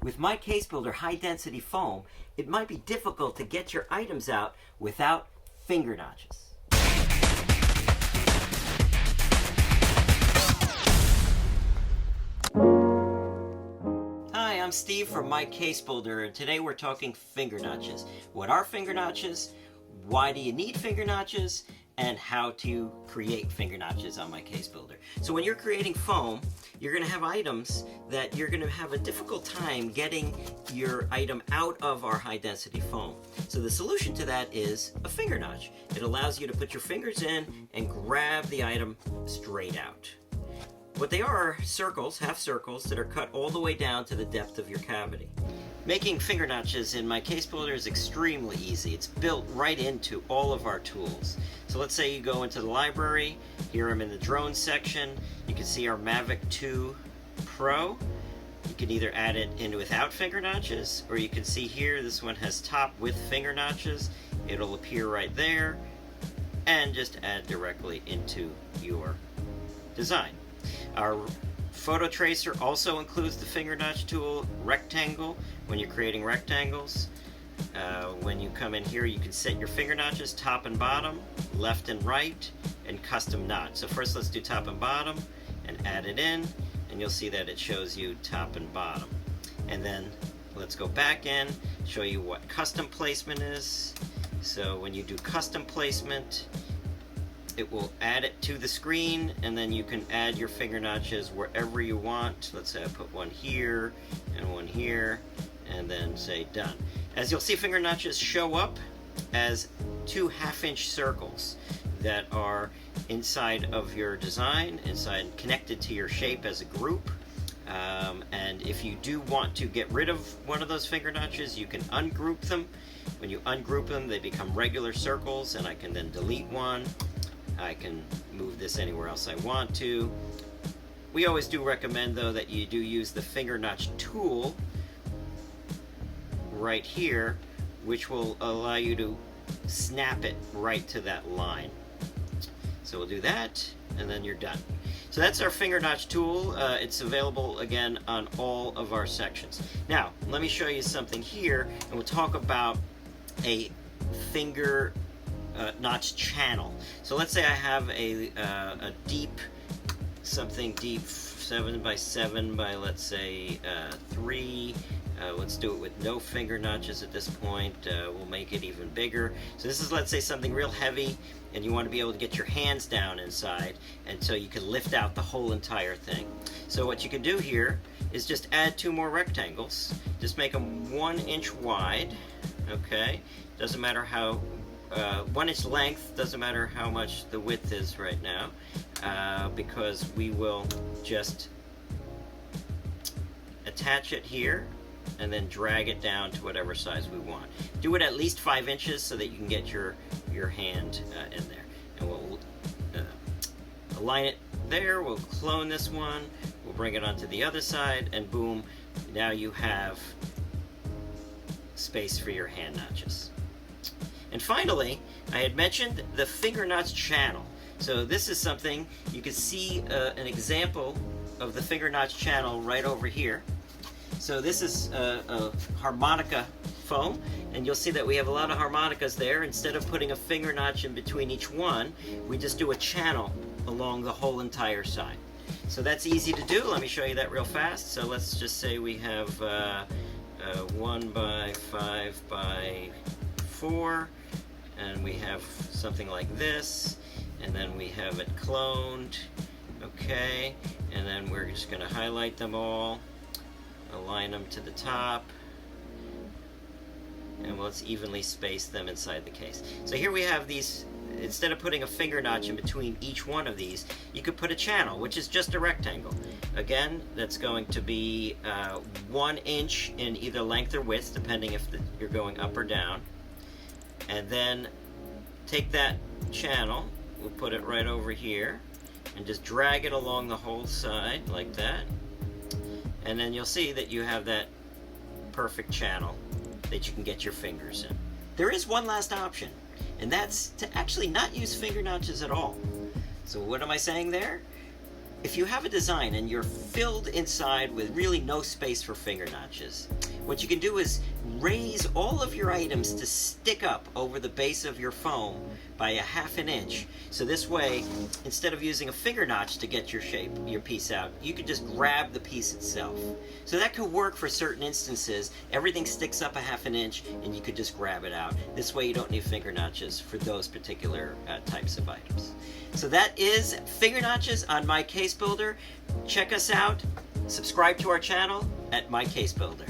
With MyCaseBuilder high density foam, it might be difficult to get your items out without finger notches. Hi, I'm Steve from MyCaseBuilder, and today we're talking finger notches. What are finger notches? Why do you need finger notches? And how to create finger notches on MyCaseBuilder. So when you're creating foam, you're going to have items that you're going to have a difficult time getting your item out of our high density foam. So the solution to that is a finger notch. It allows you to put your fingers in and grab the item straight out. What they are circles, half circles, that are cut all the way down to the depth of your cavity. Making finger notches in MyCaseBuilder is extremely easy. It's built right into all of our tools. So let's say you go into the library. Here I'm in the drone section. You can see our Mavic 2 Pro. You can either add it in without finger notches, or you can see here this one has top with finger notches. It'll appear right there, and just add directly into your design. Our photo tracer also includes the finger notch tool, rectangle, when you're creating rectangles. When you come in here, you can set your finger notches top and bottom, left and right, and custom notch. So first let's do top and bottom and add it in, and you'll see that it shows you top and bottom. And then let's go back in, show you what custom placement is. So when you do custom placement, it will add it to the screen, and then you can add your finger notches wherever you want. Let's say I put one here and one here, and then say done. As you'll see, finger notches show up as 2 half-inch circles that are inside of your design, inside connected to your shape as a group. And if you do want to get rid of one of those finger notches, you can ungroup them. When you ungroup them, they become regular circles, and I can then delete one. I can move this anywhere else I want to. We always do recommend, though, that you do use the finger notch tool right here, which will allow you to snap it right to that line. So we'll do that, and then you're done. So that's our finger notch tool. It's available again on all of our sections. Now, let me show you something here, and we'll talk about a finger notch channel. So let's say I have a deep, something deep 7 by 7 by, let's say 3. Let's do it with no finger notches at this point. We'll make it even bigger. So this is, let's say, something real heavy, and you want to be able to get your hands down inside, and so you can lift out the whole entire thing. So what you can do here is just add 2 more rectangles. Just make them 1 inch wide. Okay, doesn't matter how 1 inch length, doesn't matter how much the width is right now, because we will just attach it here and then drag it down to whatever size we want. Do it at least 5 inches so that you can get your hand in there. And we'll align it there. We'll clone this one. We'll bring it onto the other side, and boom, now you have space for your hand notches. And finally, I had mentioned the finger notch channel. So this is something, you can see an example of the finger notch channel right over here. So this is a harmonica foam, and you'll see that we have a lot of harmonicas there. Instead of putting a finger notch in between each one, we just do a channel along the whole entire side. So that's easy to do. Let me show you that real fast. So let's just say we have 1 by 5 by 4, and we have something like this, and then we have it cloned. Okay, and then we're just going to highlight them all, align them to the top, and let's evenly space them inside the case. So here we have these. Instead of putting a finger notch in between each one of these, you could put a channel, which is just a rectangle. Again, that's going to be 1 inch in either length or width, depending if you're going up or down. And then take that channel, we'll put it right over here, and just drag it along the whole side like that. And then you'll see that you have that perfect channel that you can get your fingers in. There is one last option, and that's to actually not use finger notches at all. So what am I saying there? if you have a design and you're filled inside with really no space for finger notches, what you can do is raise all of your items to stick up over the base of your foam by a ½ inch. So this way, instead of using a finger notch to get your shape, your piece out, you can just grab the piece itself. So that could work for certain instances. Everything sticks up a ½ inch and you could just grab it out. This way you don't need finger notches for those particular types of items. So that is finger notches on MyCaseBuilder. Check us out. Subscribe to our channel at MyCaseBuilder.